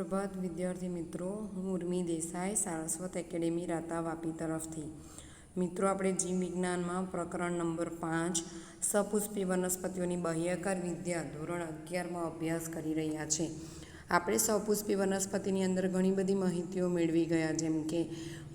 સુપ્રભાત વિદ્યાર્થી મિત્રો, હું ઉર્મી દેસાઈ, સારસ્વત એકેડેમી રાતા વાપી તરફથી. મિત્રો, આપણે જીવ વિજ્ઞાનમાં પ્રકરણ નંબર 5 સપુષ્પી વનસ્પતિઓની બાહ્યકાર વિદ્યા ધોરણ 11માં અભ્યાસ કરી રહ્યા છે. આપણે સપુષ્પી વનસ્પતિની અંદર ઘણી બધી માહિતીઓ મેળવી ગયા, જેમ કે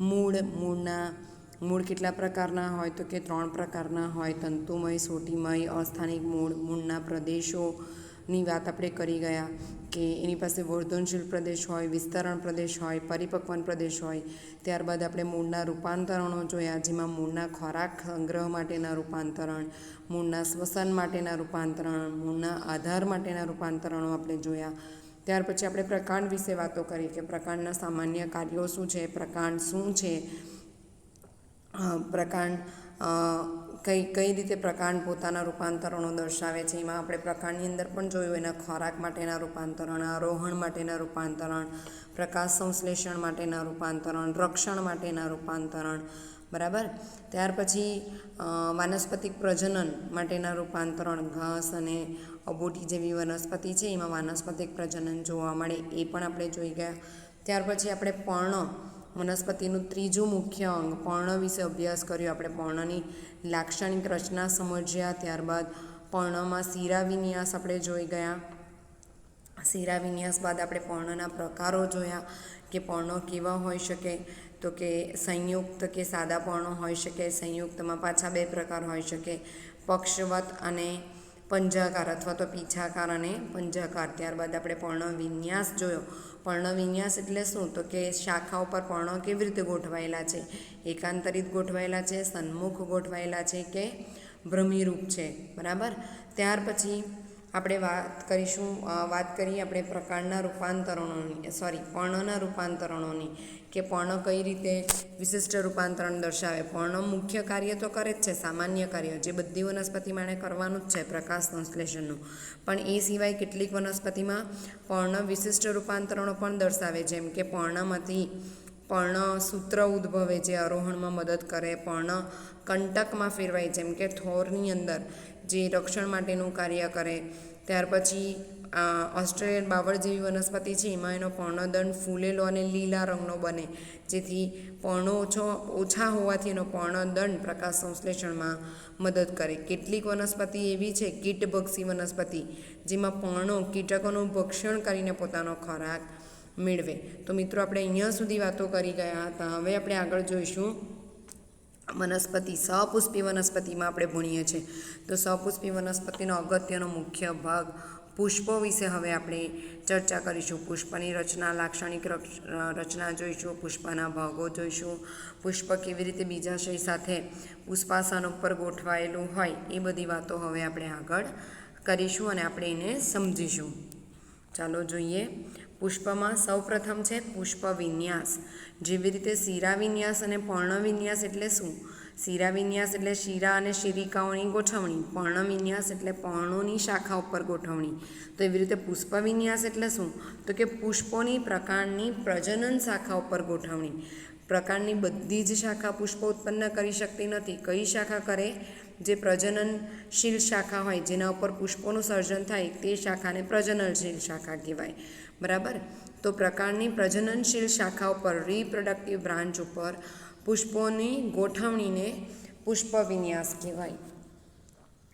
મૂળ કેટલા પ્રકારના હોય તો કે 3 પ્રકારના હોય: તંતુમય, સોટીમય, અસ્થાનિક મૂળ. મૂળના પ્રદેશોની વાત આપણે કરી ગયા કે એની પાસે વર્ધનશીલ પ્રદેશ હોય, વિસ્તરણ પ્રદેશ હોય, પરિપક્વન પ્રદેશ હોય. ત્યારબાદ આપણે મૂળના રૂપાંતરણો જોયા, જેમાં મૂળના ખોરાક સંગ્રહ માટેના રૂપાંતરણ, મૂળના શ્વસન માટેના રૂપાંતરણ, મૂળના આધાર માટેના રૂપાંતરણો આપણે જોયા. ત્યાર પછી આપણે પ્રકાંડ વિશે વાતો કરી કે પ્રકાંડના સામાન્ય કાર્યો શું છે, પ્રકાંડ શું છે, પ્રકાંડ કઈ રીતે પ્રકાંડ પોતાના રૂપાંતરણો દર્શાવે છે. એમાં આપણે પ્રકાંડની અંદર પણ જોયું એના ખોરાક માટેના રૂપાંતરણ, આરોહણ માટેના રૂપાંતરણ, પ્રકાશ સંશ્લેષણ માટેના રૂપાંતરણ, રક્ષણ માટેના રૂપાંતરણ. બરાબર. ત્યાર પછી વાનસ્પતિક પ્રજનન માટેના રૂપાંતરણ, ઘાસ અને અબોટી જેવી વનસ્પતિ છે એમાં વાનસ્પતિક પ્રજનન જોવા મળે, એ પણ આપણે જોઈ ગયા. ત્યાર પછી આપણે પર્ણ વનસ્પતિનું ત્રીજું મુખ્ય અંગ પર્ણ વિશે અભ્યાસ કર્યો. આપણે પર્ણની લાક્ષણિક રચના સમજ્યા. ત્યારબાદ પર્ણમાં શિરાવિન્યાસ આપણે જોઈ ગયા. શિરાવિન્યાસ બાદ આપણે પર્ણના પ્રકારો જોયા કે પર્ણો કેવા હોઈ શકે, તો કે સંયુક્ત કે સાદા પર્ણો હોઈ શકે. સંયુક્તમાં પાછા 2 પ્રકાર હોઈ શકે: પક્ષવત અને પંજાકાર, અથવા તો પીછાકાર અને પંજાકાર. ત્યારબાદ આપણે પર્ણ વિન્યાસ જોયો. પર્ણ વિન્યાસ એટલે શું, તો કે શાખા ઉપર પર્ણો કેવી રીતે ગોઠવાયેલા છે, એકાંતરિત ગોઠવાયેલા છે, સન્મુખ ગોઠવાયેલા છે કે ભ્રમિરૂપ છે. બરાબર. ત્યાર પછી આપણે વાત કરીએ આપણે પ્રકારના રૂપાંતરણોની, પર્ણના રૂપાંતરણોની, કે પર્ણ કઈ રીતે વિશિષ્ટ રૂપાંતરણ દર્શાવે. પર્ણ મુખ્ય કાર્ય તો કરે જ છે, સામાન્ય કાર્ય જે બધી વનસ્પતિ માટે કરવાનું જ છે, પ્રકાશ સંશ્લેષણનું. પણ એ સિવાય કેટલીક વનસ્પતિમાં પર્ણ વિશિષ્ટ રૂપાંતરણો પણ દર્શાવે, જેમ કે પર્ણમાંથી પર્ણસૂત્ર ઉદ્ભવે જે આરોહણમાં મદદ કરે, પર્ણ કંટકમાં ફેરવાય જેમ કે થોરની અંદર જે રક્ષણ માટેનું કાર્ય કરે. ત્યાર પછી ઓસ્ટ્રેલિયન બાવળ જેવી વનસ્પતિ છે એમાં એનો પર્ણદંડ ફૂલેલો અને લીલા રંગનો બને, જેથી પર્ણો ઓછા હોવાથી એનો પર્ણદંડ પ્રકાશ સંશ્લેષણમાં મદદ કરે. કેટલીક વનસ્પતિ એવી છે કીટભક્ષી વનસ્પતિ, જેમાં પર્ણો કીટકોનું ભક્ષણ કરીને પોતાનો ખોરાક મેળવે. તો મિત્રો, આપણે અહીંયા સુધી વાતો કરી ગયા હતા. હવે આપણે આગળ જોઈશું વનસ્પતિ. સપુષ્પી વનસ્પતિમાં આપણે ભણીએ છીએ તો સપુષ્પી વનસ્પતિનો અગત્યનો મુખ્ય ભાગ પુષ્પો વિશે હવે આપણે ચર્ચા કરીશું. પુષ્પની રચના, લાક્ષણિક રચના જોઈશું, પુષ્પના ભાગો જોઈશું, પુષ્પ કેવી રીતે બીજાશય સાથે પુષ્પાસન ઉપર ગોઠવાયેલું હોય એ બધી વાતો હવે આપણે આગળ કરીશું અને આપણે એને સમજીશું. ચાલો જોઈએ. પુષ્પમાં સૌપ્રથમ છે પુષ્પ વિન્યાસ. જેવી રીતે શિરાવિન્યાસ અને પર્ણવિન્યાસ એટલે શું? શિરાવિન્યાસ એટલે શિરા અને શિરિકાઓની ગોઠવણી, પર્ણવિન્યાસ એટલે પર્ણોની શાખા ઉપર ગોઠવણી. તો એવી રીતે પુષ્પવિન્યાસ એટલે શું, તો કે પુષ્પોની પ્રકાંડની પ્રજનન શાખા ઉપર ગોઠવણી. પ્રકાંડની બધી જ શાખા પુષ્પો ઉત્પન્ન કરી શકતી નથી. કઈ શાખા કરે? જે પ્રજનનશીલ શાખા હોય, જેના ઉપર પુષ્પોનું સર્જન થાય, તે શાખાને પ્રજનનશીલ શાખા કહેવાય. બરાબર. તો પ્રકાંડની પ્રજનનશીલ શાખા ઉપર, રિપ્રોડક્ટિવ બ્રાન્ચ ઉપર પુષ્પોની ગોઠવણીને પુષ્પવિન્યાસ કહેવાય.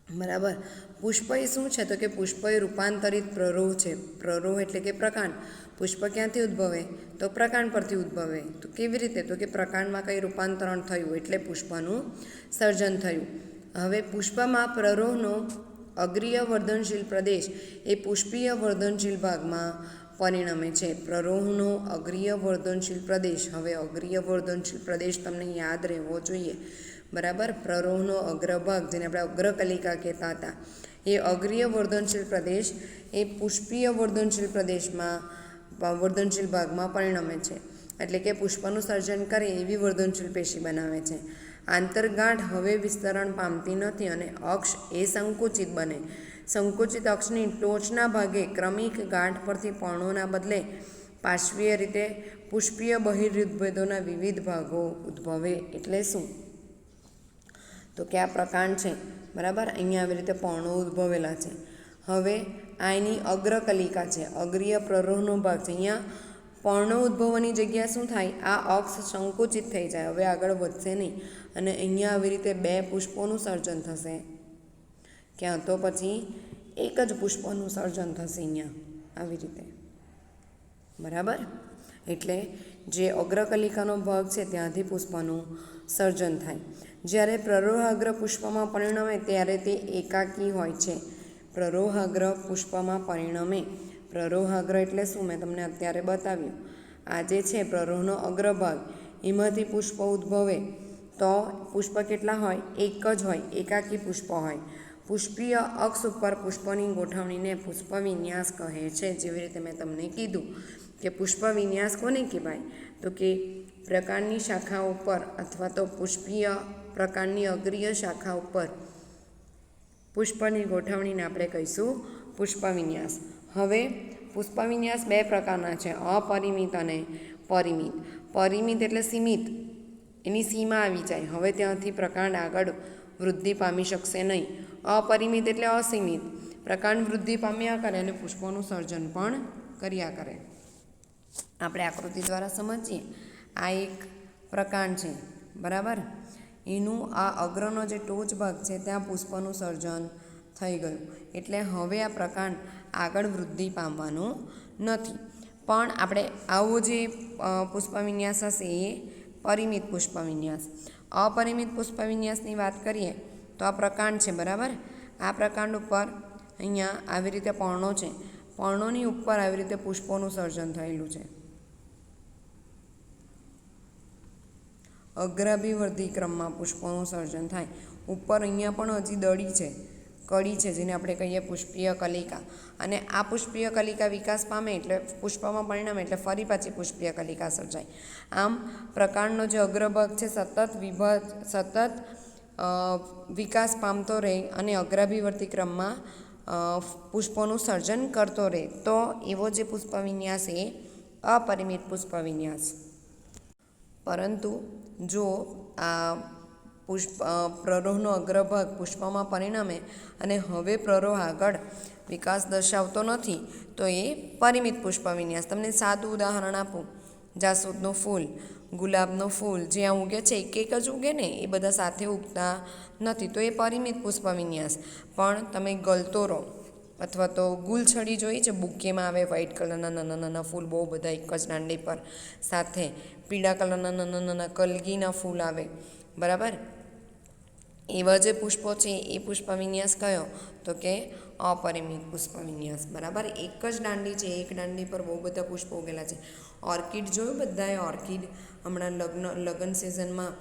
બરાબર. પુષ્પ એ શું છે, તો કે પુષ્પ એ રૂપાંતરિત પ્રરોહ છે. પ્રરોહ એટલે કે પ્રકાંડ. પુષ્પ ક્યાંથી ઉદ્ભવે? તો પ્રકાંડ પરથી ઉદ્ભવે. તો કેવી રીતે? તો કે પ્રકાંડમાં કંઈ રૂપાંતરણ થયું એટલે પુષ્પનું સર્જન થયું. હવે પુષ્પમાં પ્રરોહનો અગ્રીય વર્ધનશીલ પ્રદેશ એ પુષ્પીય વર્ધનશીલ ભાગમાં પરિણમે છે. પ્રરોહનો અગ્રીય વર્ધનશીલ પ્રદેશ. હવે અગ્રીય વર્ધનશીલ પ્રદેશ તમને યાદ રહેવો જોઈએ. બરાબર. પ્રરોહનો અગ્રભાગ, જેને આપણે અગ્રકલિકા કહેતા હતા, એ અગ્રીય વર્ધનશીલ પ્રદેશ એ પુષ્પીય વર્ધનશીલ ભાગમાં પરિણમે છે. એટલે કે પુષ્પનું સર્જન કરે એવી વર્ધનશીલ પેશી બનાવે છે. આંતરગાંઠ હવે વિસ્તરણ પામતી નથી અને અક્ષ એ સંકુચિત બને. સંકુચિત અક્ષની ટોચના ભાગે ક્રમિક ગાંઠ પરથી પર્ણોના બદલે પાર્શ્વીય રીતે પુષ્પીય બહિર્યુદ્ભેદોના વિવિધ ભાગો ઉદ્ભવે. એટલે શું? તો કે આ પ્રકાંડ છે. બરાબર. અહીંયા આવી રીતે પર્ણો ઉદ્ભવેલા છે. હવે આ એની અગ્રકલિકા છે, અગ્રીય પ્રરોહનો ભાગ છે. અહીંયા પર્ણો ઉદ્ભવવાની જગ્યા શું થાય, આ અક્ષ સંકુચિત થઈ જાય, હવે આગળ વધશે નહીં, અને અહીંયા આવી રીતે 2 પુષ્પોનું સર્જન થશે, ક્યાં તો પછી એક જ પુષ્પનું સર્જન થશે અહીંયા આવી રીતે, બરાબર. એટલે જે અગ્રકલિકાનો ભાગ છે ત્યાંથી પુષ્પનું સર્જન થાય. જ્યારે પ્રરોહાગ્ર પુષ્પમાં પરિણમે ત્યારે તે એકાકી હોય છે. પ્રરોહાગ્ર પુષ્પમાં પરિણમે, પ્રરોહાગ્ર એટલે શું મેં તમને અત્યારે બતાવ્યું. આ જે છે પ્રરોહનો અગ્રભાગ, એમાંથી પુષ્પ ઉદ્ભવે તો પુષ્પ કેટલા હોય, એક જ હોય, એકાકી પુષ્પ હોય. પુષ્પીય અક્ષ ઉપર પુષ્પની ગોઠવણીને પુષ્પ વિન્યાસ કહે છે. જેવી રીતે મેં તમને કીધું કે પુષ્પ વિન્યાસ કોને કહેવાય, તો કે પ્રકાંડની શાખા ઉપર અથવા તો પુષ્પીય પ્રકાંડની અગ્રીય શાખા ઉપર પુષ્પની ગોઠવણીને આપણે કહીશું પુષ્પ વિન્યાસ. હવે પુષ્પ વિન્યાસ 2 પ્રકારના છે, અપરિમિત અને પરિમિત. પરિમિત એટલે સીમિત, એની સીમા આવી જાય, હવે ત્યાંથી પ્રકાંડ આગળ વૃદ્ધિ પામી શકશે નહીં. અપરિમિત એટલે અસીમિત, પ્રકાંડ વૃદ્ધિ પામ્યા કરે અને પુષ્પોનું સર્જન પણ કર્યા કરે. આપણે આકૃતિ દ્વારા સમજીએ. આ એક પ્રકાંડ છે, બરાબર. એનું આ અગ્રનો જે ટોચ ભાગ છે ત્યાં પુષ્પનું સર્જન થઈ ગયું, એટલે હવે આ પ્રકાંડ આગળ વૃદ્ધિ પામવાનું નથી. પણ આપણે આવો જે પુષ્પ વિન્યાસ હશે એ પરિમિત પુષ્પ વિન્યાસ. અપરિમિત પુષ્પ વિન્યાસની વાત કરીએ તો આ પ્રકાંડ છે, બરાબર. આ પ્રકાંડ ઉપર અહીંયા આવી રીતે પર્ણો છે, પર્ણોની ઉપર આવી રીતે પુષ્પોનું સર્જન થયેલું છે. અગ્રાભિવર્ધી ક્રમમાં પુષ્પોનું સર્જન થાય. ઉપર અહીંયા પણ હજી દડી છે, કડી છે, જેને આપણે કહીએ પુષ્પીય કલિકા. અને આ પુષ્પીય કલિકા વિકાસ પામે એટલે પુષ્પમાં પરિણમે એટલે ફરી પાછી પુષ્પીય કલિકા સર્જાય. આમ પ્રકાંડનો જે અગ્રભાગ છે સતત વિકાસ પામતો રહે અને અગ્રાભિવર્તી ક્રમમાં પુષ્પોનું સર્જન કરતો રહે, તો એવો જે પુષ્પ વિન્યાસ એ અપરિમિત પુષ્પ વિન્યાસ. પરંતુ જો આ પ્રરોહનો અગ્રભાગ પુષ્પમાં પરિણમે અને હવે પ્રરોહ આગળ વિકાસ દર્શાવતો નથી, તો એ પરિમિત પુષ્પ વિન્યાસ. તમને સાદું ઉદાહરણ આપું, જાસૂદનું ફૂલ, ગુલાબનું ફૂલ જ્યાં ઉગે છે એક જ ઉગે ને, એ બધા સાથે ઉગતા નથી, તો એ પરિમિત પુષ્પ વિન્યાસ. પણ તમે ગલતોરો અથવા તો ગુલછડી જોઈ છે, બુકેમાં આવે વ્હાઇટ કલરના નાના નાના ફૂલ બહુ બધા એક જ દાંડી પર, સાથે પીળા કલરના નાના નાના કલગીના ફૂલ આવે, બરાબર. એવા જે પુષ્પો છે એ પુષ્પ વિન્યાસ કયો, તો કે અપરિમિત પુષ્પ વિન્યાસ, બરાબર. એક જ દાંડી છે, એક દાંડી પર બહુ બધા પુષ્પો ઉગેલા છે. ઓર્કિડ જોયું બધાએ, ઓર્કિડ હમણાં લગ્ન સિઝનમાં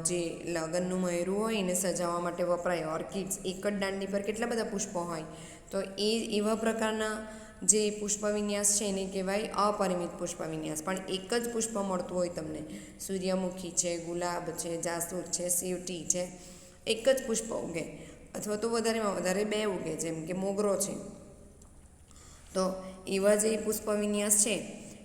જે લગ્નનું મહેરું હોય એને સજાવવા માટે વપરાય ઓર્કિડ્સ. એક જ દાંડી પર કેટલા બધા પુષ્પો હોય, તો એ એવા પ્રકારના જે પુષ્પ વિન્યાસ છે એને કહેવાય અપરિમિત પુષ્પ વિન્યાસ. પણ એક જ પુષ્પ મળતું હોય તમને, સૂર્યમુખી છે, ગુલાબ છે, જાસૂદ છે, સીવટી છે, એક જ પુષ્પ ઉગે, અથવા તો વધારેમાં વધારે 2 ઉગે, જેમ કે મોગરો છે. તો એવા જે પુષ્પ વિન્યાસ છે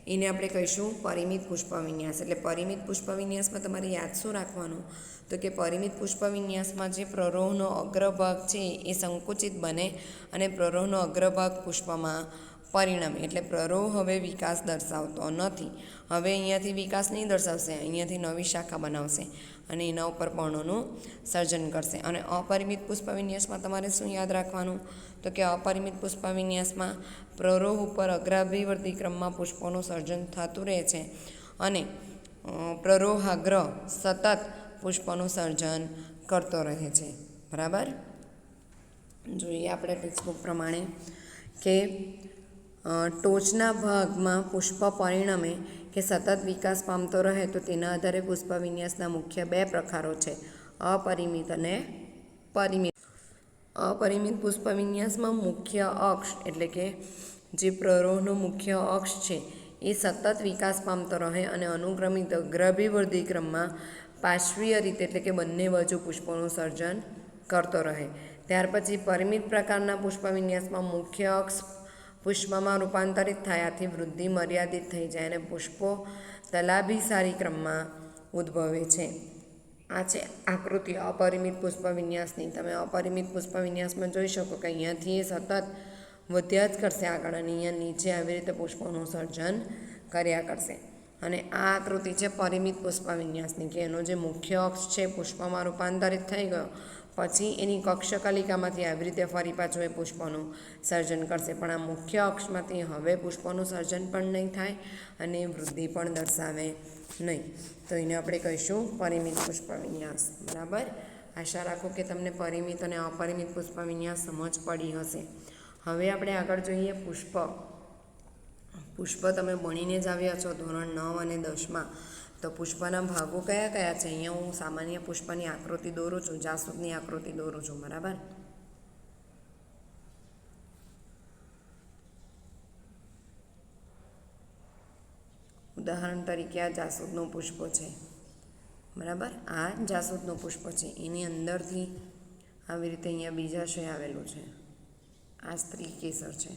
એને આપણે કહીશું પરિમિત પુષ્પ વિન્યાસ. એટલે પરિમિત પુષ્પ વિન્યાસમાં તમારે યાદ શું રાખવાનું, તો કે પરિમિત પુષ્પ વિન્યાસમાં જે પ્રરોહનો અગ્રભાગ છે એ સંકુચિત બને અને પ્રરોહનો અગ્રભાગ પુષ્પમાં પરિણમે. એટલે પ્રરોહ હવે વિકાસ દર્શાવતો નથી, હવે અહીંયાથી વિકાસ નહીં દર્શાવશે, અહીંયાથી નવી શાખા બનાવશે અને એના ઉપર પર્ણોનું સર્જન કરશે. અને અપરિમિત પુષ્પ વિન્યાસમાં તમારે શું યાદ રાખવાનું, તો કે અપરિમિત પુષ્પ વિન્યાસમાં પ્રરોહ ઉપર અગ્રાભિવર્તી ક્રમમાં પુષ્પોનું સર્જન થતું રહે છે અને પ્રરોહાગ્ર સતત પુષ્પોનું સર્જન કરતો રહે છે, બરાબર. જોઈએ આપણે ટેક્સ્ટબુક પ્રમાણે કે ટોચના ભાગમાં પુષ્પ પરિણમે કે સતત વિકાસ પામતો રહે તો તેના આધારે પુષ્પ વિન્યાસના મુખ્ય 2 પ્રકારો છે, અપરિમિત અને પરિમિત. અપરિમિત પુષ્પ વિન્યાસમાં મુખ્ય અક્ષ એટલે કે જે પ્રરોહનો મુખ્ય અક્ષ છે એ સતત વિકાસ પામતો રહે અને અનુક્રમિત અગ્રાભિવર્ધી ક્રમમાં પાર્શ્વીય રીતે એટલે કે બંને બાજુ પુષ્પોનું સર્જન કરતો રહે. ત્યાર પછી પરિમિત પ્રકારના પુષ્પ વિન્યાસમાં મુખ્ય અક્ષ પુષ્પમાં રૂપાંતરિત થયાથી વૃદ્ધિ મર્યાદિત થઈ જાય અને પુષ્પો તલાભિસારી ક્રમમાં ઉદ્ભવે છે. આ છે આકૃતિ અપરિમિત પુષ્પ વિન્યાસની. તમે અપરિમિત પુષ્પ વિન્યાસમાં જોઈ શકો કે અહીંયાથી સતત વધ્યા જ કરશે આગળ, અને અહીંયા નીચે આવી રીતે પુષ્પોનું સર્જન કર્યા કરશે. અને આ આકૃતિ છે પરિમિત પુષ્પ વિન્યાસની, કે એનો જે મુખ્ય અક્ષ છે પુષ્પમાં રૂપાંતરિત થઈ ગયો પછી એની કક્ષકલિકામાંથી આવી રીતે ફરી પાછું એ પુષ્પોનું સર્જન કરશે. પણ આ મુખ્ય અક્ષમાંથી હવે પુષ્પોનું સર્જન પણ નહીં થાય અને વૃદ્ધિ પણ દર્શાવે નહીં. તો એને આપણે કહીશું પરિમિત પુષ્પ વિન્યાસ. બરાબર. આશા રાખું કે તમને પરિમિત અને અપરિમિત પુષ્પ વિન્યાસ સમજ પડી હશે. હવે આપણે આગળ જોઈએ પુષ્પ. પુષ્પ તમે ભણીને જ આવ્યા છો ધોરણ 9 અને 10માં. તો પુષ્પના ભાગો કયા કયા છે? અહીંયા હું સામાન્ય પુષ્પની આકૃતિ દોરું છું, જાસૂદની આકૃતિ દોરું છું. બરાબર. ઉદાહરણ તરીકે આ જાસૂદનું પુષ્પ છે. બરાબર. આ જાસૂદનું પુષ્પ છે. એની અંદરથી આવી રીતે અહીંયા બીજાશય આવેલું છે. આ સ્ત્રી કેસર છે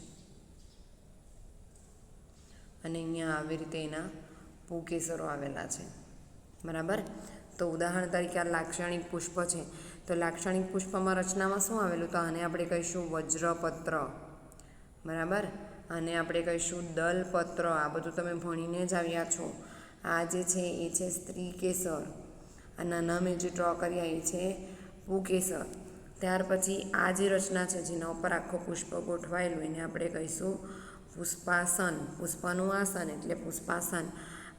અને અહીંયા આવી રીતે એના પુકેસરો આવેલા છે. બરાબર. તો ઉદાહરણ તરીકે આ લાક્ષણિક પુષ્પ છે. તો લાક્ષણિક પુષ્પમાં રચનામાં શું આવેલું? તો આને આપણે કહીશું વજ્રપત્ર. બરાબર. આને આપણે કહીશું દલપત્ર. આ બધું તમે ભણીને જ આવ્યા છો. આ જે છે એ છે સ્ત્રી કેસર. આ નાના મેં જે ડ્રો કર્યા એ છે પુકેસર. ત્યાર પછી આ જે રચના છે જેના ઉપર આખો પુષ્પ ગોઠવાયેલું એને આપણે કહીશું પુષ્પાસન. પુષ્પનું આસન એટલે પુષ્પાસન.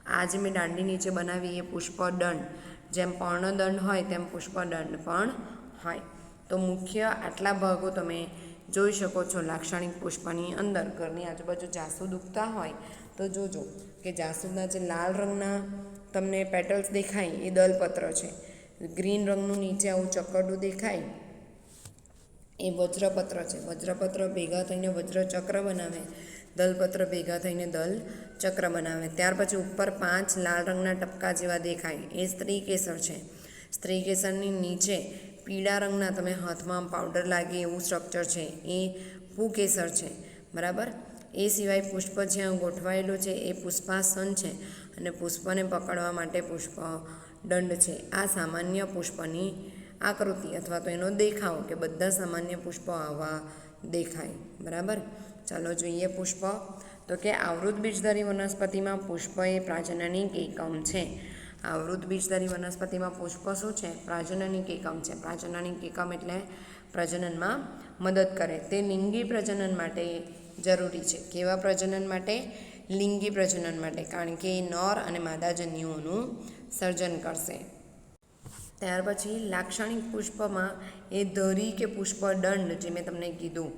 આ જે મેં દાંડી નીચે બનાવી એ પુષ્પદંડ. જેમ પર્ણદંડ હોય તેમ પુષ્પદંડ પણ હોય. તો મુખ્ય આટલા ભાગો તમે જોઈ શકો છો લાક્ષણિક પુષ્પની અંદર. ઘરની આજુબાજુ જાસૂદ ઉગતા હોય તો જોજો કે જાસૂદના જે લાલ રંગના તમને પેટલ્સ દેખાય એ દલપત્ર છે. ગ્રીન રંગનું નીચે આવું ચકરડું દેખાય એ વજ્રપત્ર છે. વજ્રપત્ર ભેગા થઈને વજ્રચક્ર બનાવે, દલપત્ર ભેગા થઈને દલ ચક્ર બનાવે. ત્યાર પછી ઉપર 5 લાલ રંગના ટપકા જેવા દેખાય એ સ્ત્રી કેસર છે. સ્ત્રી કેસરની નીચે પીળા રંગના તમે હાથમાં પાવડર લાગે એવું સ્ટ્રક્ચર છે એ પુકેસર છે. બરાબર. એ સિવાય પુષ્પ જ્યાં ગોઠવાયેલું છે એ પુષ્પાસન છે અને પુષ્પને પકડવા માટે પુષ્પ દંડ છે. આ સામાન્ય પુષ્પની આકૃતિ અથવા તો એનો દેખાવ, કે બધા સામાન્ય પુષ્પો આવા દેખાય. બરાબર. ચાલો જોઈએ પુષ્પ. તો કે આવૃત બીજધારી વનસ્પતિમાં પુષ્પ એ પ્રાજનનિક એકમ છે. આવૃત બીજધારી વનસ્પતિમાં પુષ્પ શું છે? પ્રાજનનિક એકમ છે. પ્રાજનનિક એકમ એટલે પ્રજનનમાં મદદ કરે. તે લિંગી પ્રજનન માટે જરૂરી છે. કેવા પ્રજનન માટે? લિંગી પ્રજનન માટે, કારણ કે એ નર અને માદા જન્યુઓનું સર્જન કરશે. ત્યાર પછી લાક્ષણિક પુષ્પમાં એ ધરી કે પુષ્પદંડ જે મેં તમને કીધું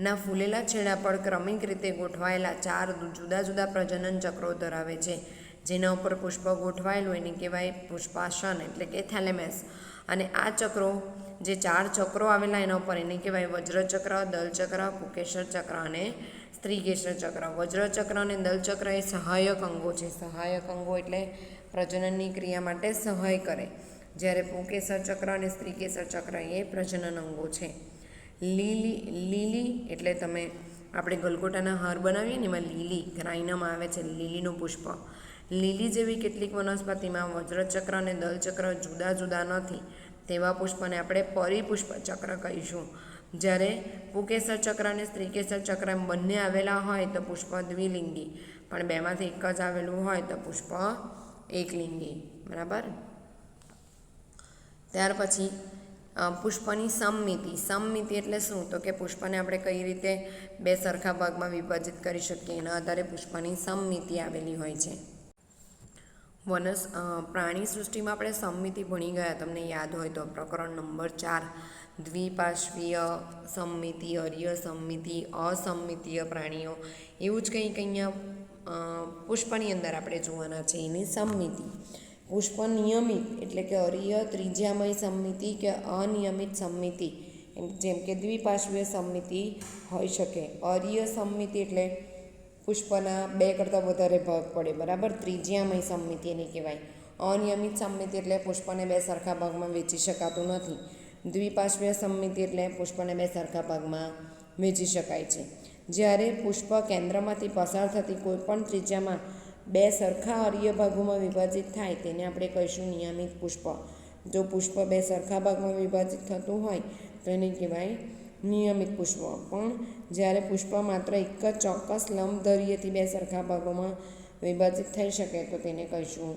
ના ફૂલેલા છેડા પર ક્રમિક રીતે ગોઠવાયેલા 4 જુદા જુદા પ્રજનન ચક્રો ધરાવે છે. જેના ઉપર પુષ્પ ગોઠવાયેલું એને કહેવાય પુષ્પાસન એટલે કે થેલેમસ. અને આ ચક્રો જે 4 ચક્રો આવેલા એના ઉપર એને કહેવાય વજ્રચક્ર, દલચક્ર, પુકેસર ચક્ર અને સ્ત્રીકેસર ચક્ર. વજ્રચક્ર અને દલચક્ર એ સહાયક અંગો છે. સહાયક અંગો એટલે પ્રજનનની ક્રિયા માટે સહાય કરે. જ્યારે પુકેસર ચક્ર અને સ્ત્રીકેસર ચક્ર એ પ્રજનન અંગો છે. લીલી એટલે તમે આપણે ગલગોટાના હાર બનાવીએ ને એમાં લીલી ગ્રાઇનમ આવે છે, લીલીનું પુષ્પ. લીલી જેવી કેટલીક વનસ્પતિમાં વજ્રચક્ર અને દલચક્ર જુદા જુદા નથી. તેવા પુષ્પને આપણે પરિપુષ્પ ચક્ર કહીશું. જ્યારે પુકેસર ચક્ર અને સ્ત્રીકેસર ચક્ર એમ બંને આવેલા હોય તો પુષ્પ દ્વિલિંગી, પણ બેમાંથી એક જ આવેલું હોય તો પુષ્પ એકલિંગી. બરાબર. ત્યાર પછી પુષ્પની સમમિતિ. સમમિતિ એટલે શું? તો કે પુષ્પને આપણે કઈ રીતે 2 સરખા ભાગમાં વિભાજિત કરી શકીએ એના આધારે પુષ્પની સમમિતિ આવેલી હોય છે. પ્રાણી સૃષ્ટિમાં આપણે સમમિતિ ભણી ગયા, તમને યાદ હોય તો પ્રકરણ નંબર 4 દ્વિપાર્શ્વીય સમમિતિ, અર્ય સમમિતિ, અસમમિતીય પ્રાણીઓ, એવું જ કંઈક અહીંયા પુષ્પની અંદર આપણે જોવાના છે એની સમમિતિ. પુષ્પ નિયમિત એટલે કે અર્ય ત્રિજ્યામય સમમિતિ કે અનિયમિત સમમિતિ, જેમ કે દ્વિપાર્શ્વીય સમમિતિ હોઈ શકે. અર્ય સમમિતિ એટલે પુષ્પના 2 કરતાં વધારે ભાગ પડે. બરાબર. ત્રિજ્યામય સમમિતિ એને કહેવાય. અનિયમિત સમમિતિ એટલે પુષ્પને 2 સરખા ભાગમાં વહેંચી શકાતું નથી. દ્વિપાર્શ્વીય સમમિતિ એટલે પુષ્પને 2 સરખા ભાગમાં વહેંચી શકાય છે. જ્યારે પુષ્પ કેન્દ્રમાંથી પસાર થતી કોઈપણ ત્રિજ્યામાં 2 સરખા અર્ય ભાગોમાં વિભાજિત થાય તેને આપણે કહીશું નિયમિત પુષ્પ. જો પુષ્પ 2 સરખા ભાગમાં વિભાજિત થતું હોય તો એને કહેવાય નિયમિત પુષ્પ. પણ જ્યારે પુષ્પ માત્ર એક જ ચોક્કસ લંબધરીયથી બે સરખા ભાગોમાં વિભાજિત થઈ શકે તો તેને કહીશું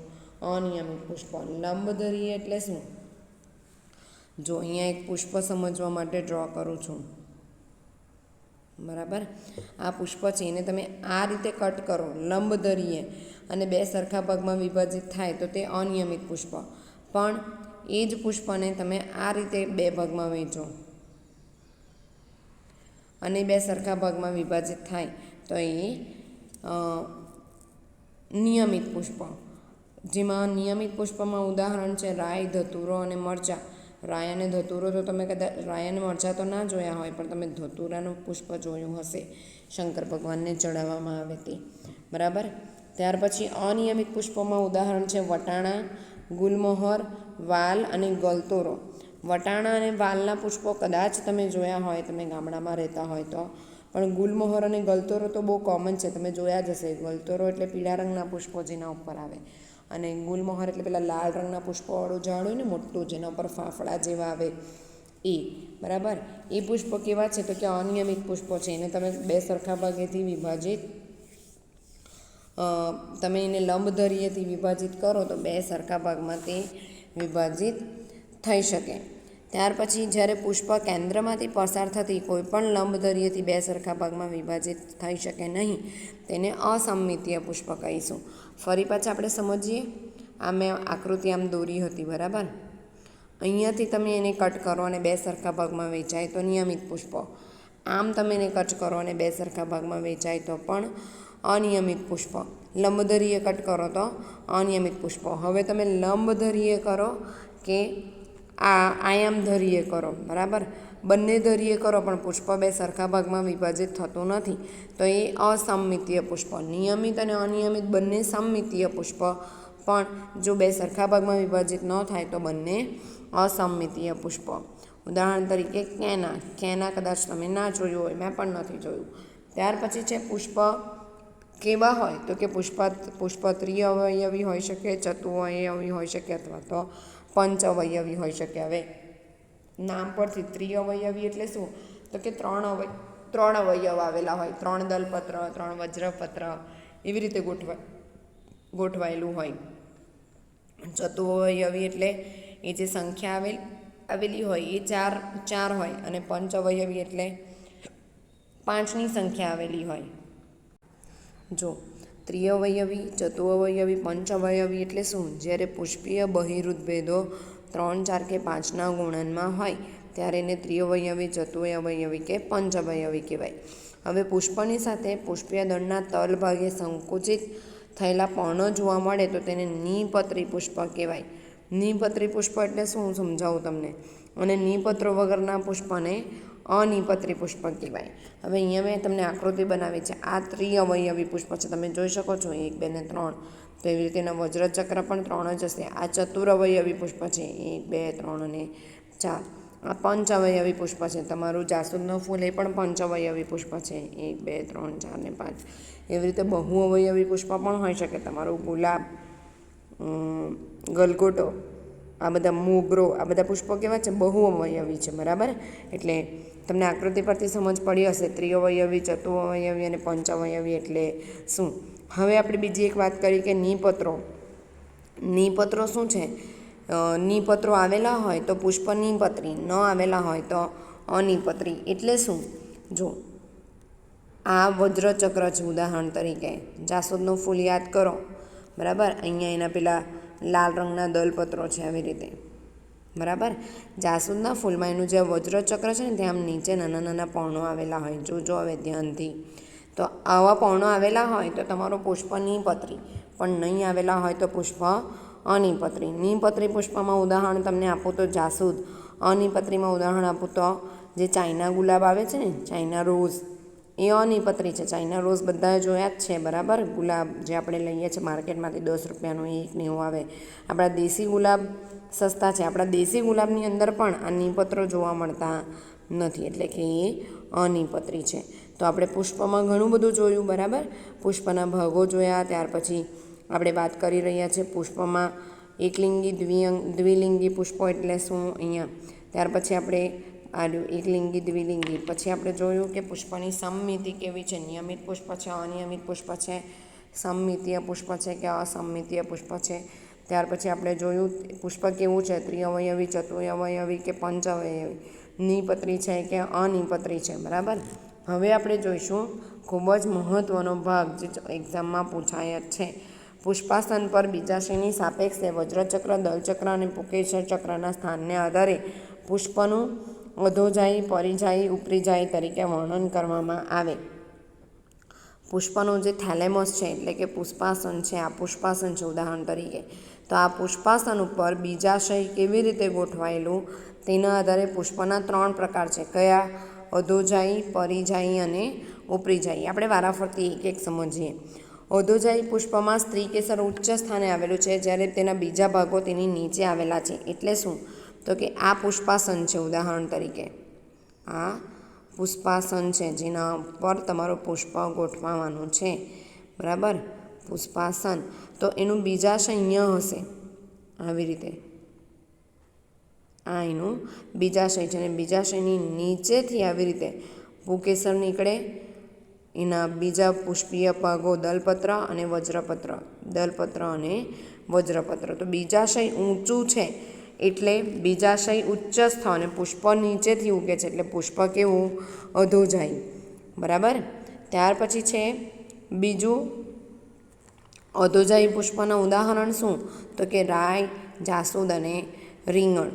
અનિયમિત પુષ્પ. લંબધરીય એટલે શું? જો અહીંયા એક પુષ્પ સમજવા માટે ડ્રો કરું છું, બરાબર. આ પુષ્પ છે, એને તમે આ રીતે કટ કરો લંબધરીય અને બે સરખા ભાગમાં વિભાજિત થાય તો તે અનિયમિત પુષ્પ. પણ એ જ પુષ્પને તમે આ રીતે બે ભાગમાં વહેંચો અને બે સરખા ભાગમાં વિભાજિત થાય તો એ નિયમિત પુષ્પ. જેમાં નિયમિત પુષ્પમાં ઉદાહરણ છે રાય, ધતુરો અને મરચાં. રાય અને ધતુરો તો તમે કદાચ રાય અને મરચાં તો ના જોયા હોય, પણ તમે ધતુરાનું પુષ્પ જોયું હશે, શંકર ભગવાનને ચડાવવામાં આવે તે, બરાબર. ત્યાર પછી અનિયમિત પુષ્પમાં ઉદાહરણ છે વટાણા, ગુલમોહર, વાલ અને ગલતોરો. વટાણા અને વાલના પુષ્પો કદાચ તમે જોયા હોય, તમે ગામડામાં રહેતા હોય તો. પણ ગુલમોહર અને ગલતોરો તો બહુ કોમન છે, તમે જોયા જ હશે. ગલતોરો એટલે પીળા રંગના પુષ્પો જેના ઉપર આવે, અને ગુલમોહર એટલે પેલા લાલ રંગના પુષ્પવાળું ઝાડ હોય ને મોટું, જેના ઉપર ફાફડા જેવા આવે એ, બરાબર. એ પુષ્પ કેવા છે? તો કે અનિયમિત પુષ્પો છે. એને તમે બે સરખા ભાગેથી વિભાજિત તમે એને લંબધરીયથી વિભાજિત કરો તો બે સરખા ભાગમાં તે વિભાજિત થઈ શકે. ત્યાર પછી જ્યારે પુષ્પ કેન્દ્રમાંથી પસાર થતી કોઈપણ લંબધરીયથી બે સરખા ભાગમાં વિભાજિત થઈ શકે નહીં તેને અસમમિતીય પુષ્પ કહીશું. ફરી પાછા આપણે સમજીએ. આ મેં આકૃતિ આમ દોરી હતી, બરાબર. અહીંયાથી તમે એને કટ કરો અને બે સરખા ભાગમાં વેચાય તો નિયમિત પુષ્પ. આમ તમે એને કટ કરો અને બે સરખા ભાગમાં વેચાય તો પણ અનિયમિત પુષ્પ. લંબધરીય કટ કરો તો અનિયમિત પુષ્પ. હવે તમે લંબધરીય કરો કે આયામ ધરીય કરો, બરાબર. બંને ધરીય કરો પણ પુષ્પ બે સરખા ભાગમાં વિભાજિત થતું નથી તો એ અસમમિતીય પુષ્પ. નિયમિત અને અનિયમિત બંને સમમિતીય પુષ્પ, પણ જો બે સરખા ભાગમાં વિભાજિત ન થાય તો બંને અસમમિતીય પુષ્પ. ઉદાહરણ તરીકે કેના. કેના કદાચ તમે ના જોયું હોય, મેં પણ નથી જોયું. ત્યાર પછી છે પુષ્પ કેવા હોય? તો કે પુષ્પ ત્રિઅવયવી હોઈ શકે, ચતુઅવયવી હોઈ શકે અથવા તો પંચઅવયવી હોઈ શકે. હવે નામ પરથી ત્રિઅવયવી એટલે શું? તો કે ત્રણ અવયવ આવેલા હોય, 3 દલપત્ર, 3 વજ્રપત્ર, એવી રીતે ગોઠવાયેલું હોય. ચતુઅવયવી એટલે એ જે સંખ્યા આવેલી હોય એ ચાર હોય, અને પંચઅવયવી એટલે 5ની સંખ્યા આવેલી હોય. જો ત્રિઅવયવી, ચતુઅવયવી, પંચઅવયવી એટલે શું? જ્યારે પુષ્પીય બહિર્ભૂત ભેદો 3, 4 કે 5ના ગુણનમાં હોય ત્યારે એને ત્રિઅવયવી, ચતુઅવયવી કે પંચઅવયવી કહેવાય. હવે પુષ્પની સાથે પુષ્પીય દળના તલ ભાગે સંકુચિત થયેલા પર્ણો જોવા મળે તો તેને નિપત્રી પુષ્પ કહેવાય. નિપત્રી પુષ્પ એટલે શું હું સમજાવું તમને. અને નિપત્રો વગરના પુષ્પને અનિપત્રી પુષ્પ કહેવાય. હવે અહીંયા મેં તમને આકૃતિ બનાવી છે. આ ત્રિઅવયવી પુષ્પ છે, તમે જોઈ શકો છો 1, 2 ને 3. તો એવી રીતે એના વજ્રચક્ર પણ 3 જ હશે. આ ચતુરવયવી પુષ્પ છે, 1, 2, 3 અને 4. આ પંચઅવયવી પુષ્પ છે. તમારું જાસૂદનું ફૂલ એ પણ પંચઅવયવી પુષ્પ છે, 1, 2, 3, 4 ને 5. એવી રીતે બહુઅવયવી પુષ્પ પણ હોઈ શકે. તમારું ગુલાબ, ગલગોટો, આ બધા મોગરો, આ બધા પુષ્પો કેવા છે? બહુઅવયવી છે, બરાબર. એટલે તમને આકૃતિ પરથી સમજ પડી હશે ત્રિઅવયવી, ચતુઅવયવી અને પંચઅવયવી એટલે શું. હવે આપણે બીજી એક વાત કરી કે નિપત્રો. નિપત્રો શું છે? નિપત્રો આવેલા હોય તો પુષ્પ નિપત્રી, ન આવેલા હોય તો અનિપત્રી. એટલે શું? જો આ વજ્રચક્ર છે, ઉદાહરણ તરીકે જાસૂદનું ફૂલ યાદ કરો, બરાબર. અહીંયા એના પેલા લાલ રંગના દલપત્રો છે, આવી રીતે, બરાબર. જાસૂદના ફૂલમાં એનું જે વજ્રચક્ર છે ને ત્યાં આમ નીચે નાના નાના પર્ણો આવેલા હોય. જોજો હવે ધ્યાનથી. તો આવા પર્ણો આવેલા હોય તો તમારું પુષ્પ નિપત્રી, પણ નહીં આવેલા હોય તો પુષ્પ અનિપત્રી. નિપત્રી પુષ્પમાં ઉદાહરણ તમને આપું તો જાસૂદ. અનિપત્રીમાં ઉદાહરણ આપું તો જે ચાઇના ગુલાબ આવે છે ને, ચાઇના રોઝ, એ અનિપત્રી છે. ચાઇના રોઝ બધા જોયા જ છે, બરાબર. ગુલાબ જે આપણે લઈએ છીએ માર્કેટમાંથી 10 રૂપિયાનું એક ને એવું આવે. આપણા દેશી ગુલાબ સસ્તા છે. આપણા દેશી ગુલાબની અંદર પણ આ નિપત્રો જોવા મળતા નથી, એટલે કે એ અનિપત્રી છે. તો આપણે પુષ્પમાં ઘણું બધું જોયું, બરાબર. પુષ્પના ભાગો જોયા. ત્યાર પછી આપણે વાત કરી રહ્યા છીએ પુષ્પમાં એકલિંગી, દ્વિલિંગી પુષ્પો એટલે શું અહીંયા. ત્યાર પછી આપણે આર્યું એકલિંગી દ્વિલિંગી. પછી આપણે જોયું કે પુષ્પની સમમિતિ કેવી છે, નિયમિત પુષ્પ છે, અનિયમિત પુષ્પ છે, સમમિતીય પુષ્પ છે કે અસમમિતીય પુષ્પ છે. ત્યાર પછી આપણે જોયું પુષ્પ કેવું છે, ત્રિઅવયવી, ચતુરવયવી કે પંચઅવયવી, નિપત્રી છે કે અનિપત્રી છે. બરાબર. હવે આપણે જોઈશું ખૂબ જ મહત્ત્વનો ભાગ જે એક્ઝામમાં પૂછાય જ છે. પુષ્પાસન પર બીજાશયની સાપેક્ષે વજ્રચક્ર, દલચક્ર અને પુકેસર ચક્રના સ્થાનને આધારે પુષ્પનું અધોજાયી, પરિજાયી, ઉપરીજાયી તરીકે વર્ણન કરવામાં આવે. પુષ્પનું જે થેલેમસ છે એટલે કે પુષ્પાસન છે, આ પુષ્પાસન છે ઉદાહરણ તરીકે. તો આ પુષ્પાસન ઉપર બીજાશય કેવી રીતે ગોઠવાયેલું તેના આધારે પુષ્પના 3 પ્રકાર છે. કયા? અધોજાયી, પરિજાયી અને ઉપરીજાયી. આપણે વારાફરતી એક એક સમજીએ. અધોજાયી પુષ્પમાં સ્ત્રી કેસર ઉચ્ચ સ્થાને આવેલું છે, જ્યારે તેના બીજા ભાગો તેની નીચે આવેલા છે. એટલે શું? તો કે આ પુષ્પાસન છે ઉદાહરણ તરીકે. આ પુષ્પાસન છે જેના પર તમારું પુષ્પ ગોઠવવાનું છે. બરાબર. પુષ્પાસન. તો એનું બીજાશય અહીંયા હશે આવી રીતે. આ એનું બીજાશય છે અને બીજાશયની નીચેથી આવી રીતે પુકેસર નીકળે. એના બીજા પુષ્પીય ભાગો દલપત્ર અને વજ્રપત્ર, દલપત્ર અને વજ્રપત્ર. તો બીજાશય ઊંચું છે એટલે બીજાશય ઉચ્ચસ્થ અને પુષ્પ નીચેથી ઉગે છે એટલે પુષ્પ કેવું? અધોજાયી. બરાબર. ત્યાર પછી છે બીજું અધોજાયી પુષ્પના ઉદાહરણ શું? તો કે રાય, જાસૂદ અને રીંગણ.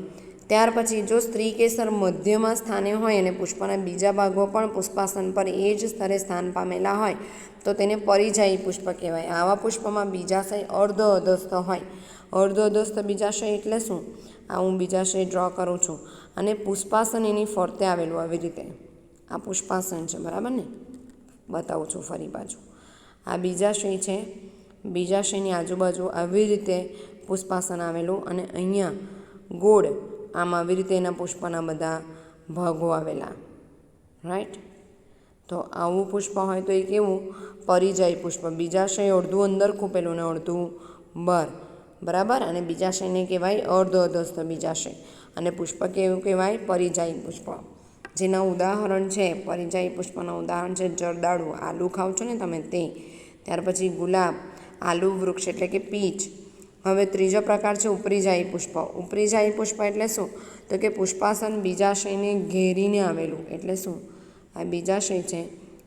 ત્યાર પછી જો સ્ત્રી કેસર મધ્યમાં સ્થાને હોય અને પુષ્પના બીજા ભાગો પણ પુષ્પાસન પર એ જ સ્તરે સ્થાન પામેલા હોય તો તેને પરિજાયી પુષ્પ કહેવાય. આવા પુષ્પમાં બીજાશય અર્ધ અધસ્થ હોય. અર્ધ અધસ્થ બીજાશય એટલે શું? આ હું બીજાશય ડ્રો કરું છું અને પુષ્પાસન એની ફરતે આવેલું આવી રીતે. આ પુષ્પાસન છે. બરાબર ને? બતાવું છું ફરી પાછું. આ બીજાશય છે. બીજાશયની આજુબાજુ આવી રીતે પુષ્પાસન આવેલું અને અહીંયા ગોળ આમ આવી રીતે એના પુષ્પના બધા ભાગો આવેલા. રાઈટ. તો આવું પુષ્પ હોય તો એ કેવું? પરિજાયી પુષ્પ. બીજાશય અડધું અંદર ખૂપેલું ને અડધું બહાર. બરાબર. અને બીજાશયને કહેવાય અર્ધ અધસ્થ બીજાશય અને પુષ્પ કેવું કહેવાય? પરિજાયી પુષ્પ. જેના ઉદાહરણ છે પરિજાયી પુષ્પના ઉદાહરણ છે જરદાળુ, આલુ ખાવ છો ને તમે તે. ત્યાર પછી ગુલાબ, આલુ વૃક્ષ એટલે કે પીચ. હવે ત્રીજો પ્રકાર છે ઉપરીજાયી પુષ્પ. ઉપરીજાયી પુષ્પ એટલે શું? તો કે પુષ્પાસન બીજાશયને ઘેરીને આવેલું. એટલે શું? આ બીજાશય છે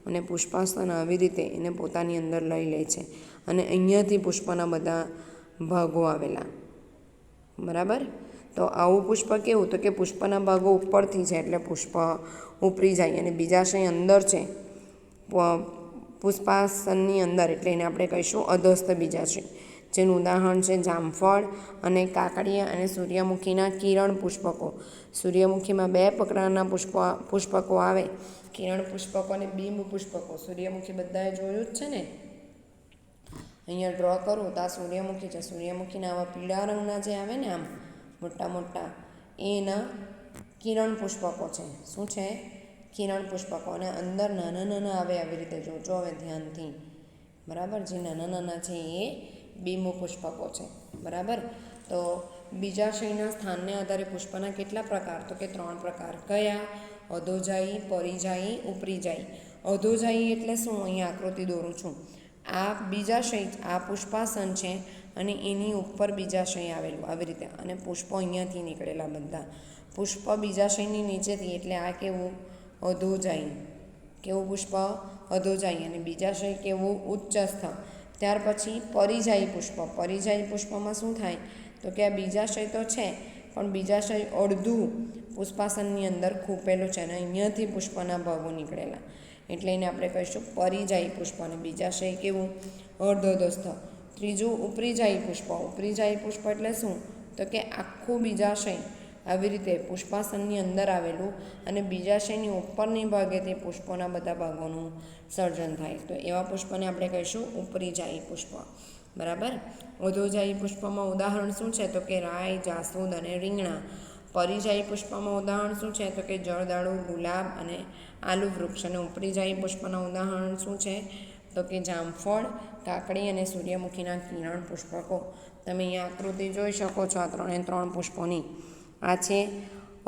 અને પુષ્પાસન આવી રીતે એને પોતાની અંદર લઈ લે છે અને અહીંયાથી પુષ્પના બધા ભાગો આવેલા. બરાબર. તો આવું પુષ્પ કેવું? તો કે પુષ્પના ભાગો ઉપરથી છે એટલે પુષ્પ ઉપરીજાયી અને બીજાશય અંદર છે પુષ્પાસનની અંદર એટલે એને આપણે કહીશું અધસ્થ બીજાશય. જેનું ઉદાહરણ છે જામફળ અને કાકડિયા અને સૂર્યમુખીના કિરણ પુષ્પકો. સૂર્યમુખીમાં 2 પ્રકારના પુષ્પકો આવે, કિરણ પુષ્પકો અને બિંબ પુષ્પકો. સૂર્યમુખી બધાએ જોયું જ છે ને. અહીંયા ડ્રો કરું તો આ સૂર્યમુખી છે. સૂર્યમુખીના આવા પીળા રંગના જે આવે ને આમ મોટા મોટા એના કિરણ પુષ્પકો છે. શું છે? કિરણ પુષ્પકો. અને અંદર નાના નાના આવે આવી રીતે. જોજો હવે ધ્યાનથી. બરાબર. જે નાના નાના છે એ બિંબ પુષ્પકો છે. બરાબર. તો બીજાશયના સ્થાનને આધારે પુષ્પના કેટલા પ્રકાર? તો કે 3 પ્રકાર. કયા? અધોજાયી, પરિજાયી, ઉપરીજાયી. અધોજાયી એટલે શું? અહીંયા આકૃતિ દોરું છું. આ બીજાશય, આ પુષ્પાસન છે અને એની ઉપર બીજાશય આવેલું આવી રીતે અને પુષ્પો અહીંયાથી નીકળેલા બધા. પુષ્પ બીજાશયની નીચેથી એટલે આ કેવું? અધોજાયી. કેવું પુષ્પ? અધોજાયી. અને બીજાશય કેવું? ઉચ્ચસ્થ. ત્યાર પછી પરિજાયી પુષ્પ. પરિજાયી પુષ્પમાં શું થાય? તો કે આ બીજાશય તો છે પણ બીજાશય અડધું પુષ્પાસનની અંદર ખૂપેલું છે અને અહીંયાથી પુષ્પના ભાગો નીકળેલા એટલે એને આપણે કહીશું પરિજાયી પુષ્પ. અને બીજાશય કેવું? અર્ધ અધસ્થ. ત્રીજું ઉપરીજાયી પુષ્પ. ઉપરીજાયી પુષ્પ એટલે શું? તો કે આખું બીજાશય આવી રીતે પુષ્પાસનની અંદર આવેલું અને બીજાશયની ઉપરની ભાગે તે પુષ્પોના બધા ભાગોનું સર્જન થાય તો એવા પુષ્પને આપણે કહીશું ઉપરીજાયી પુષ્પ. બરાબર. અધોજાયી પુષ્પમાં ઉદાહરણ શું છે? તો કે રાય, જાસૂદ અને રીંગણા. પરિજાયી પુષ્પમાં ઉદાહરણ શું છે? તો કે જરદાળુ, ગુલાબ અને આલુ વૃક્ષ. અને ઉપરીજાયી પુષ્પના ઉદાહરણ શું છે? તો કે જામફળ, કાકડી અને સૂર્યમુખીના કિરણ પુષ્પકો. તમે અહીંયા આકૃતિ જોઈ શકો છો આ 3 પુષ્પોની. આ છે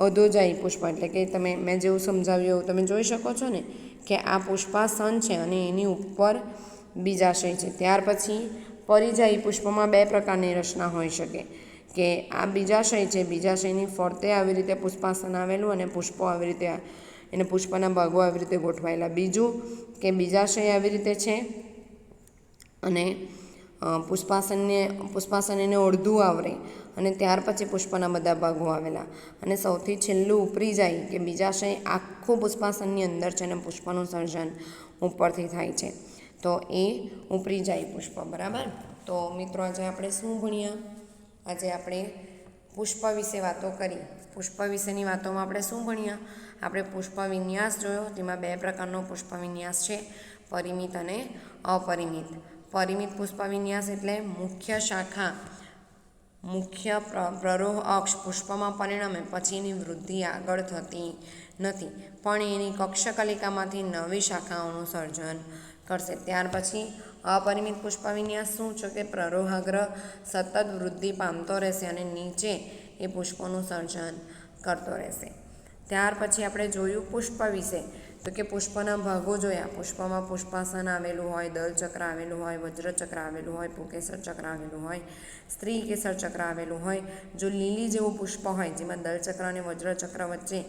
અધોજાયી પુષ્પ એટલે કે મેં જેવું સમજાવ્યું એવું તમે જોઈ શકો છો ને કે આ પુષ્પાસન છે અને એની ઉપર બીજાશય છે. ત્યાર પછી પરિજાયી પુષ્પમાં 2 પ્રકારની રચના હોઈ શકે કે આ બીજાશય છે, બીજાશયની ફરતે આવી રીતે પુષ્પાસન આવેલું અને પુષ્પો આવી રીતે એને પુષ્પના ભાગો આવી રીતે ગોઠવાયેલા. બીજું કે બીજાશય આવી રીતે છે અને પુષ્પાસન એને અડધું આવરે અને ત્યાર પછી પુષ્પના બધા ભાગો આવેલા. અને સૌથી છેલ્લું ઉપરી જાય કે બીજાશય આખું પુષ્પાસનની અંદર છે અને પુષ્પનું સર્જન ઉપરથી થાય છે, તો એ ઉપરી જાય પુષ્પ. બરાબર. તો મિત્રો આજે આપણે શું ભણ્યા? આજે આપણે પુષ્પ વિશે વાતો કરી. પુષ્પ વિશેની વાતોમાં આપણે શું ભણ્યા? આપણે પુષ્પ વિન્યાસ જોયો. તેમાં 2 પ્રકારનો પુષ્પ વિન્યાસ છે, પરિમિત અને અપરિમિત. પરિમિત પુષ્પ વિન્યાસ એટલે મુખ્ય શાખા, મુખ્ય પ્રરોહ અક્ષ પુષ્પમાં પરિણમે પછી એની વૃદ્ધિ આગળ થતી નથી, પણ એની કક્ષકલિકામાંથી નવી શાખાઓનું સર્જન કરશે. ત્યાર પછી અપરિમિત પુષ્પ વિન્યાસ શું છે કે પ્રરોહાગ્ર સતત વૃદ્ધિ પામતો રહેશે અને નીચે એ પુષ્પોનું સર્જન કરતો રહેશે. ત્યાર પછી આપણે જોયું પુષ્પ વિશે, તો કે પુષ્પના ભાગો જોયા. પુષ્પમાં પુષ્પાસન આવેલું હોય, દલચક્ર આવેલું હોય, વજ્રચક્ર આવેલું હોય, પુકેસર ચક્ર આવેલું હોય, સ્ત્રી કેસર ચક્ર આવેલું હોય. જો લીલી જેવું પુષ્પ હોય જેમાં દલચક્ર અને વજ્રચક્ર વચ્ચે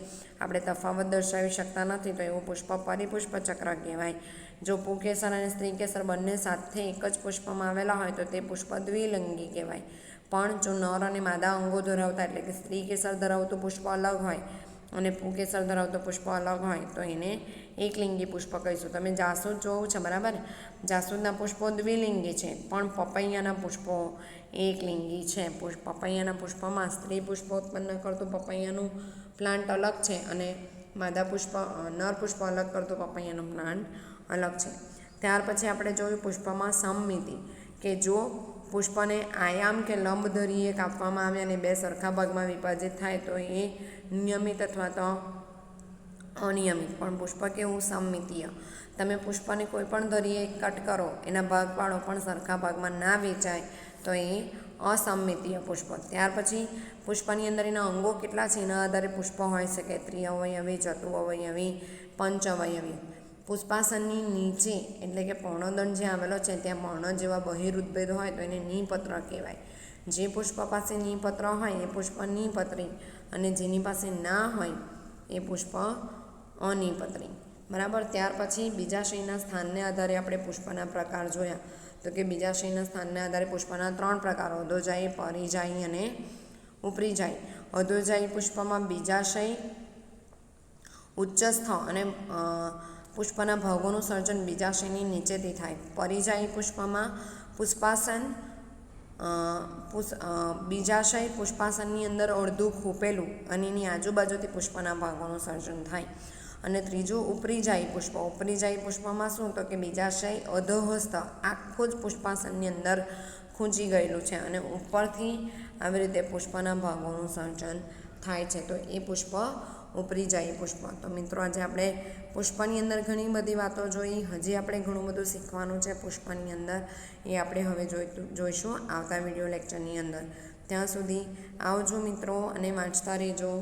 આપણે તફાવત દર્શાવી શકતા નથી તો એવું પુષ્પ પરિપુષ્પ ચક્ર કહેવાય. જો પુકેસર અને સ્ત્રી કેસર બંને સાથે એક જ પુષ્પમાં આવેલા હોય તો તે પુષ્પ દ્વિલિંગી કહેવાય. પણ જો નર અને માદા અંગો ધરાવતા એટલે કે સ્ત્રી કેસર ધરાવતું પુષ્પ અલગ હોય અને પુકેસર ધરાવતું પુષ્પ અલગ હોય તો એને એકલિંગી પુષ્પ કહીશું. તમે જાસૂદ જોવું છે, બરાબર? જાસૂદના પુષ્પો દ્વિલિંગી છે, પણ પપૈયાના પુષ્પો એકલિંગી છે. પપૈયાના પુષ્પમાં સ્ત્રી પુષ્પ ઉત્પન્ન કરતું પપૈયાનું પ્લાન્ટ અલગ છે અને માદા પુષ્પ નર પુષ્પ અલગ કરતું પપૈયાનું પ્લાન્ટ અલગ છે. ત્યાર પછી આપણે જોયું પુષ્પમાં સમમિતિ, કે જો પુષ્પને આયામ કે લંબ ધરીએ કાપવામાં આવે અને 2 સરખા ભાગમાં વિભાજિત થાય તો એ નિયમિત અથવા તો અનિયમિત. પણ પુષ્પ કેવું? સમમિતીય. તમે પુષ્પને કોઈ પણ ધરીએ કટ કરો, એના ભાગ પાડો પણ સરખા ભાગમાં ના વેચાય તો એ અસમમિતીય પુષ્પ. ત્યાર પછી પુષ્પની અંદર એના અંગો કેટલા છે એના આધારે પુષ્પ હોઈ શકે, ત્રિઅવયવી, ચતુઅવયવી, પંચઅવયવી. પુષ્પાસનની નીચે એટલે કે પર્ણદંડ જે આવેલો છે ત્યાં પર્ણ જેવા બહિરુદભેદ હોય તો એને નિપત્ર કહેવાય. જે પુષ્પ પાસે નિપત્ર હોય એ પુષ્પ નિપત્રી અને જેની પાસે ના હોય એ પુષ્પ અનિપત્રી. બરાબર. ત્યાર પછી બીજાશયના સ્થાનને આધારે આપણે પુષ્પના પ્રકાર જોયા. તો કે બીજાશયના સ્થાનને આધારે પુષ્પના 3 પ્રકાર, અધોજાયી, પરિજાયી અને ઉપરીજાયી. અધોજાયી પુષ્પમાં બીજાશય ઉચ્ચસ્થ અને પુષ્પના ભાગોનું સર્જન બીજાશયની નીચેથી થાય. પરિજાયી પુષ્પમાં પુષ્પાસન બીજાશય પુષ્પાસનની અંદર અડધું ખૂપેલું અને એની આજુબાજુથી પુષ્પના ભાગોનું સર્જન થાય. અને ત્રીજું ઉપરીજાયી પુષ્પ. ઉપરીજાયી પુષ્પમાં શું? તો કે બીજાશય અધોહસ્ત આખું જ પુષ્પાસનની અંદર ખૂંચી ગયેલું છે અને ઉપરથી આવી રીતે પુષ્પના ભાગોનું સર્જન થાય છે, તો એ પુષ્પ ઉપરીજાયી પુષ્પ. તો મિત્રો આજે આપણે પુષ્પની અંદર ઘણી બધી વાતો જોઈ. હજી આપણે ઘણું બધું શીખવાનું છે પુષ્પની અંદર, એ આપણે હવે જોઈશું આવતા વિડીયો લેક્ચરની અંદર. ત્યાં સુધી આવજો મિત્રો અને વાંચતા રહેજો.